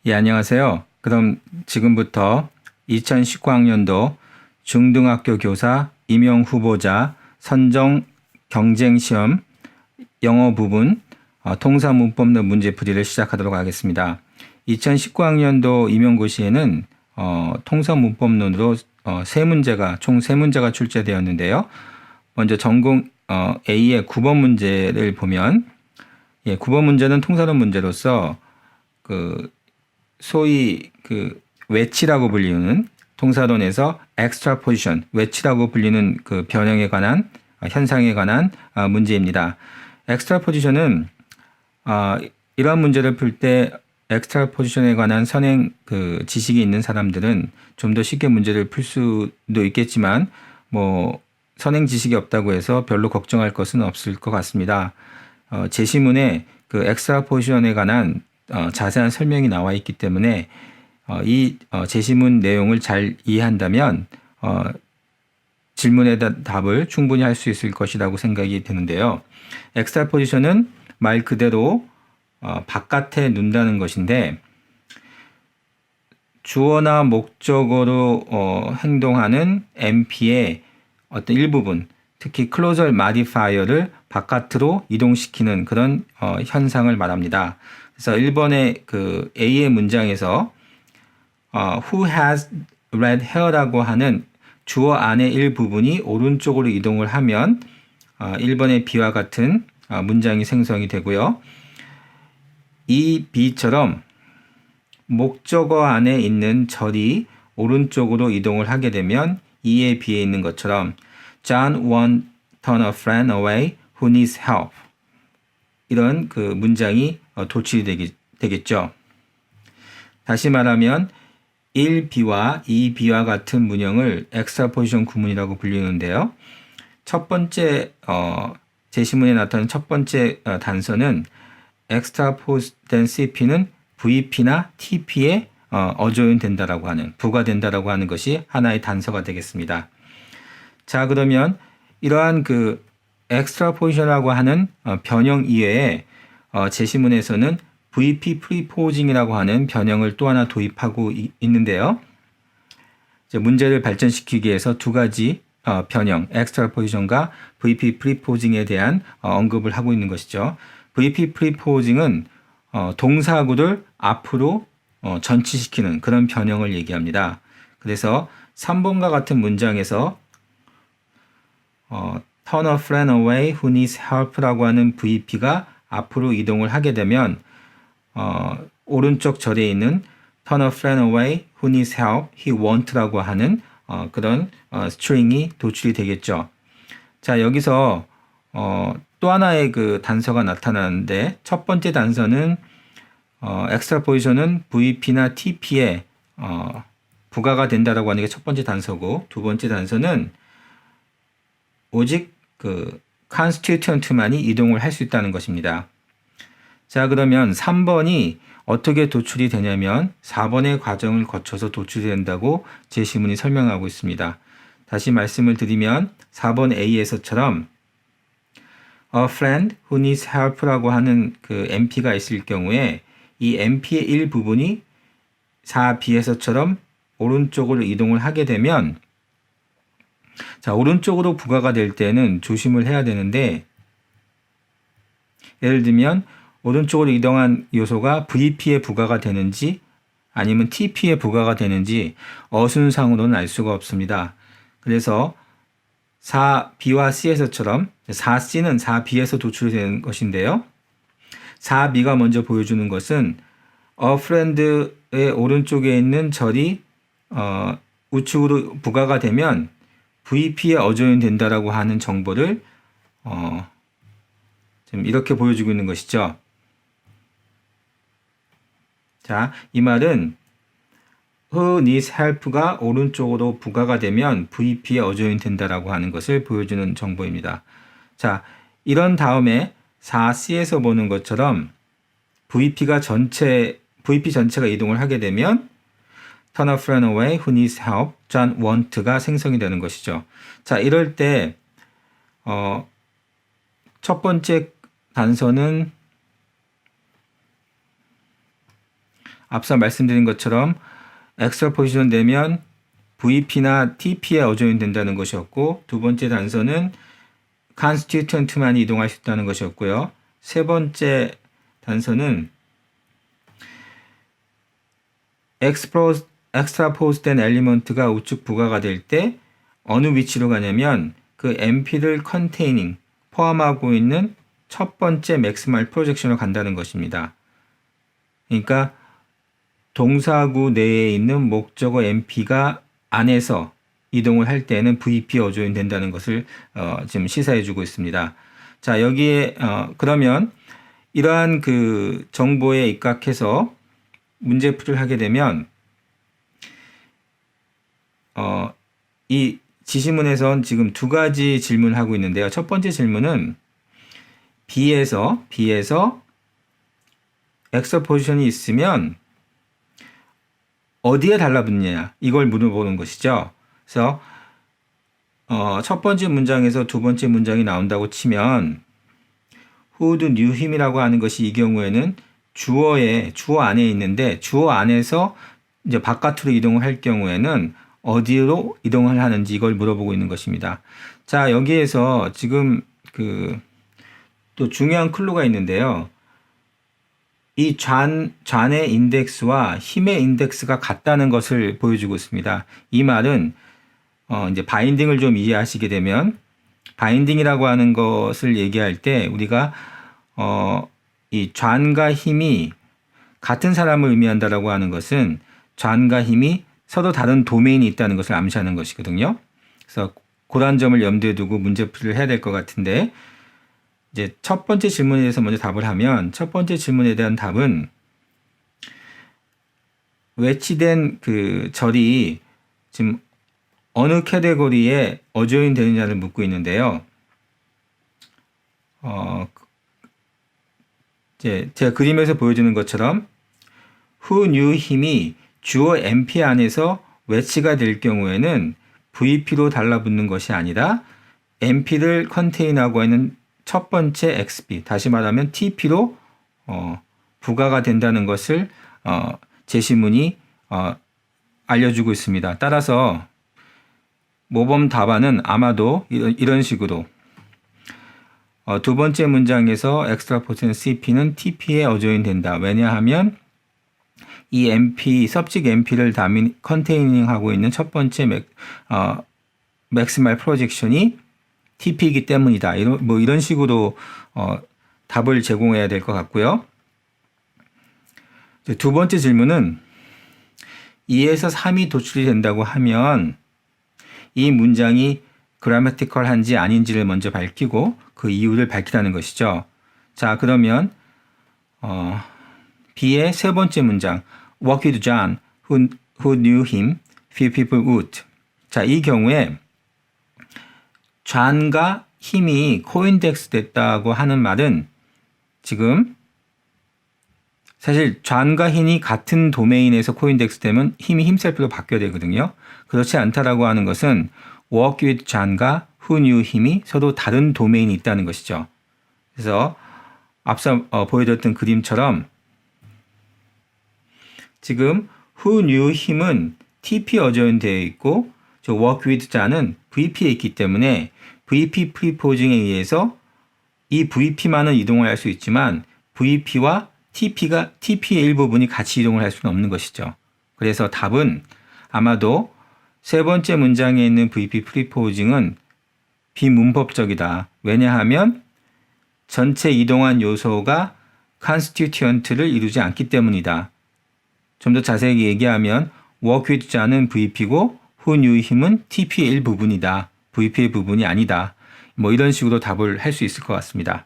예, 안녕하세요. 그럼 지금부터 2019학년도 중등학교 교사 임용 후보자 선정 경쟁시험 영어 부분 통사 문법론 문제 풀이를 시작하도록 하겠습니다. 2019학년도 임용고시에는 통사 문법론으로 총 3문제가 출제되었는데요. 먼저 전공 A의 9번 문제를 보면 9번 문제는 통사론 문제로서 소위 외치라고 불리는 통사론에서 extraposition, 외치라고 불리는 그 변형에 관한 현상에 관한 문제입니다. extraposition은 이러한 문제를 풀 때 extraposition에 관한 선행 지식이 있는 사람들은 좀 더 쉽게 문제를 풀 수도 있겠지만 선행 지식이 없다고 해서 별로 걱정할 것은 없을 것 같습니다. 제시문에 extraposition에 관한 자세한 설명이 나와 있기 때문에 이 제시문 내용을 잘 이해한다면 질문에 대한 답을 충분히 할 수 있을 것이라고 생각이 드는데요. extraposition은 말 그대로 바깥에 둔다는 것인데 주어나 목적어로 행동하는 NP의 어떤 일부분, 특히 클로저 modifier를 바깥으로 이동시키는 그런 현상을 말합니다. 그래서 1번의 A의 문장에서 who has red hair라고 하는 주어 안의 일부분이 오른쪽으로 이동을 하면 1번의 B와 같은 문장이 생성이 되고요. 이 B처럼 목적어 안에 있는 절이 오른쪽으로 이동을 하게 되면 2의 B에 있는 것처럼 John won't turn a friend away who needs help. 이런 문장이 도출이 되겠죠. 다시 말하면 1B와 2B와 같은 문형을 extraposition 구문이라고 불리는데요. 첫 번째 제시문에 나타나는 첫 번째 단서는 extrapose된 CP는 VP나 TP에 어조연된다라고 하는, 부과된다라고 하는 것이 하나의 단서가 되겠습니다. 자, 그러면 이러한 extraposition이라고 하는 변형 이외에 제시문에서는 VP preposing이라고 하는 변형을 또 하나 도입하고 있는데요. 이제 문제를 발전시키기 위해서 두 가지 변형, extraposition과 VP preposing에 대한 언급을 하고 있는 것이죠. VP preposing은 동사구를 앞으로 전치시키는 그런 변형을 얘기합니다. 그래서 3번과 같은 문장에서 turn a friend away who needs help라고 하는 VP가 앞으로 이동을 하게 되면 오른쪽 절에 있는 turn a friend away who needs help, he won't라고 하는 그런 스트링이 도출이 되겠죠. 자, 여기서 또 하나의 단서가 나타나는데 첫 번째 단서는 extraposition은 VP나 TP에 부가가 된다라고 하는 게 첫 번째 단서고 두 번째 단서는 오직 constituent만이 이동을 할 수 있다는 것입니다. 자, 그러면 3번이 어떻게 도출이 되냐면 4번의 과정을 거쳐서 도출이 된다고 제시문이 설명하고 있습니다. 다시 말씀을 드리면 4번 A에서처럼 a friend who needs help라고 하는 NP가 있을 경우에 이 NP의 일부분이 4B에서처럼 오른쪽으로 이동을 하게 되면 자, 오른쪽으로 부가가 될 때는 조심을 해야 되는데 예를 들면 오른쪽으로 이동한 요소가 VP에 부가가 되는지 아니면 TP에 부가가 되는지 어순상으로는 알 수가 없습니다. 그래서 4B와 C에서처럼 4C는 4B에서 도출되는 것인데요. 4B가 먼저 보여주는 것은 a friend의 오른쪽에 있는 절이 우측으로 부가가 되면 VP에 어조인 된다라고 하는 정보를 지금 이렇게 보여주고 있는 것이죠. 자, 이 말은 who needs help가 오른쪽으로 부가가 되면 VP에 어조인 된다라고 하는 것을 보여주는 정보입니다. 자, 이런 다음에 4C에서 보는 것처럼 VP 전체가 이동을 하게 되면 turn a friend away who needs help, John won't가 생성이 되는 것이죠. 자, 이럴 때 첫 번째 단서는 앞서 말씀드린 것처럼 extraposition 되면 VP나 TP에 어조인 된다는 것이었고, 두 번째 단서는 constituent만이 이동할 수 있다는 것이었고요. 세 번째 단서는 extrapose 된 엘리먼트가 우측 부가가 될 때 어느 위치로 가냐면 그 MP를 containing, 포함하고 있는 첫 번째 maximal projection으로 간다는 것입니다. 그러니까 동사구 내에 있는 목적어 MP가 안에서 이동을 할 때는 VP 어조인 된다는 것을 지금 시사해 주고 있습니다. 자, 여기에 그러면 이러한 그 정보에 입각해서 문제풀이를 하게 되면 이 지시문에선 지금 두 가지 질문을 하고 있는데요. 첫 번째 질문은 B에서 extraposition이 있으면 어디에 달라붙느냐 이걸 물어보는 것이죠. 그래서 첫 번째 문장에서 두 번째 문장이 나온다고 치면 who knew him이라고 하는 것이 이 경우에는 주어 안에 있는데 주어 안에서 이제 바깥으로 이동을 할 경우에는 어디로 이동을 하는지 이걸 물어보고 있는 것입니다. 자, 여기에서 지금 또 중요한 클루가 있는데요. 이 좌의 인덱스와 힘의 인덱스가 같다는 것을 보여주고 있습니다. 이 말은 이제 바인딩을 좀 이해하시게 되면 바인딩이라고 하는 것을 얘기할 때 우리가 이 좌과 힘이 같은 사람을 의미한다라고 하는 것은 좌과 힘이 서로 다른 도메인이 있다는 것을 암시하는 것이거든요. 그래서 그런 점을 염두에 두고 문제풀이를 해야 될 것 같은데 이제 첫 번째 질문에 대해서 먼저 답을 하면 첫 번째 질문에 대한 답은 외치된 그 절이 지금 어느 카테고리에 어조인 되느냐를 묻고 있는데요. 이제 제가 그림에서 보여주는 것처럼 who knew him이 주어 MP 안에서 외치가 될 경우에는 VP로 달라붙는 것이 아니라 MP를 컨테인하고 있는 첫 번째 XB, 다시 말하면 TP로 부가가 된다는 것을 제시문이 알려주고 있습니다. 따라서 모범 답안은 아마도 이런 식으로 두 번째 문장에서 extraposition CP는 TP에 어조인 된다. 왜냐하면 이 MP, subject MP를 컨테이닝하고 있는 첫 번째 maximal projection이 TP이기 때문이다. 이런 식으로 답을 제공해야 될 것 같고요. 두 번째 질문은 2에서 3이 도출이 된다고 하면 이 문장이 그래머티컬한지 아닌지를 먼저 밝히고 그 이유를 밝히라는 것이죠. 자, 그러면 B의 세 번째 문장 Walk with John, who knew him, few people would. 자, 이 경우에 존과 힘이 코인덱스 됐다고 하는 말은 지금 사실 존과 힘이 같은 도메인에서 코인덱스 되면 힘이 힘셀프로 바뀌어야 되거든요. 그렇지 않다라고 하는 것은 Walk with John과 who knew him이 서로 다른 도메인이 있다는 것이죠. 그래서 앞서 보여드렸던 그림처럼 지금 who knew him은 TP 어조인 되어 있고 저 work with John은 VP에 있기 때문에 VP 프리포징에 의해서 이 VP만은 이동을 할 수 있지만 VP와 TP의 일부분이 같이 이동을 할 수는 없는 것이죠. 그래서 답은 아마도 세 번째 문장에 있는 VP 프리포징은 비문법적이다. 왜냐하면 전체 이동한 요소가 constituent를 이루지 않기 때문이다. 좀 더 자세히 얘기하면 work with John은 VP고 who knew him은 TP의 일부분이다. VP의 부분이 아니다. 뭐 이런 식으로 답을 할 수 있을 것 같습니다.